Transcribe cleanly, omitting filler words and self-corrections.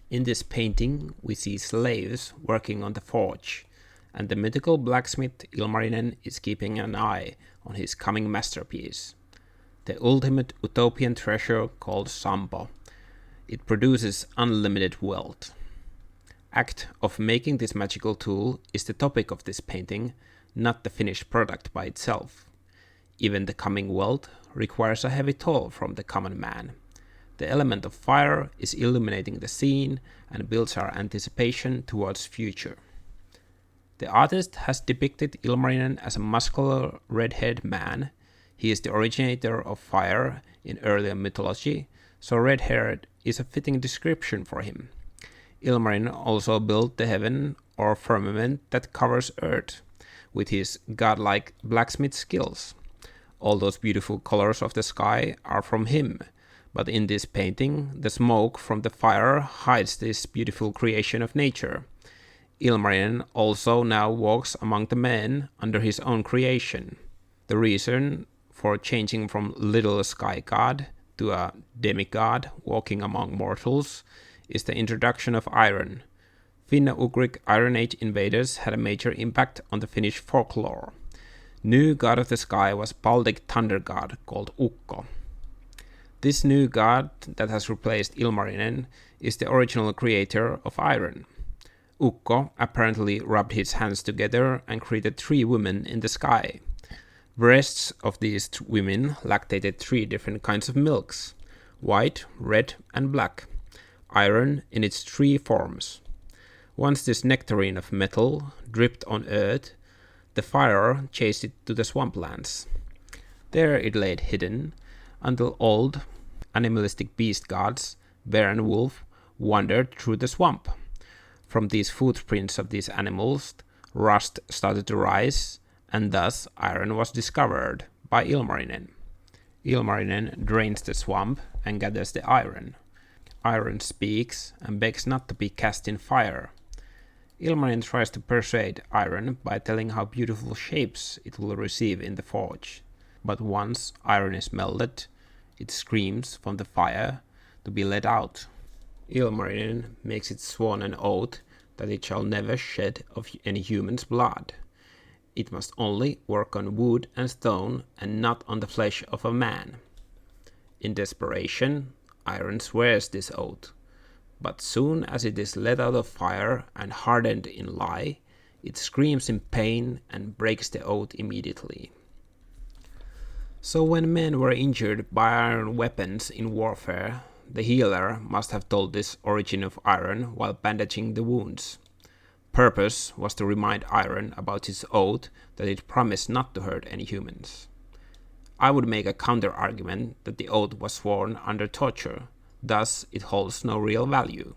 In this painting, we see slaves working on the forge, and the mythical blacksmith Ilmarinen is keeping an eye on his coming masterpiece, the ultimate utopian treasure called Sampo. It produces unlimited wealth. Act of making this magical tool is the topic of this painting, not the finished product by itself. Even the coming wealth requires a heavy toll from the common man. The element of fire is illuminating the scene and builds our anticipation towards future. The artist has depicted Ilmarinen as a muscular red-haired man. He is the originator of fire in earlier mythology, so red-haired is a fitting description for him. Ilmarinen also built the heaven or firmament that covers earth with his godlike blacksmith skills. All those beautiful colors of the sky are from him, but in this painting, the smoke from the fire hides this beautiful creation of nature. Ilmarinen also now walks among the men under his own creation. The reason for changing from little sky god to a demigod walking among mortals is the introduction of iron. Finno-ugric Iron Age invaders had a major impact on the Finnish folklore. New god of the sky was Baltic thunder god called Ukko. This new god that has replaced Ilmarinen is the original creator of iron. Ukko apparently rubbed his hands together and created 3 women in the sky. Breasts of these women lactated 3 different kinds of milks: white, red, and black. Iron in its 3 forms. Once this nectarine of metal dripped on earth, the fire chased it to the swamplands. There it laid hidden until old, animalistic beast gods, bear and wolf, wandered through the swamp. From these footprints of these animals, rust started to rise, and thus iron was discovered by Ilmarinen. Ilmarinen drains the swamp and gathers the iron. Iron speaks and begs not to be cast in fire. Ilmarinen tries to persuade iron by telling how beautiful shapes it will receive in the forge. But once iron is melted, it screams from the fire to be let out. Ilmarinen makes it sworn an oath that it shall never shed of any human's blood. It must only work on wood and stone and not on the flesh of a man. In desperation, iron swears this oath, but soon as it is let out of fire and hardened in lye, it screams in pain and breaks the oath immediately. So when men were injured by iron weapons in warfare, the healer must have told this origin of iron while bandaging the wounds. Purpose was to remind iron about his oath that it promised not to hurt any humans. I would make a counter-argument that the oath was sworn under torture, thus it holds no real value.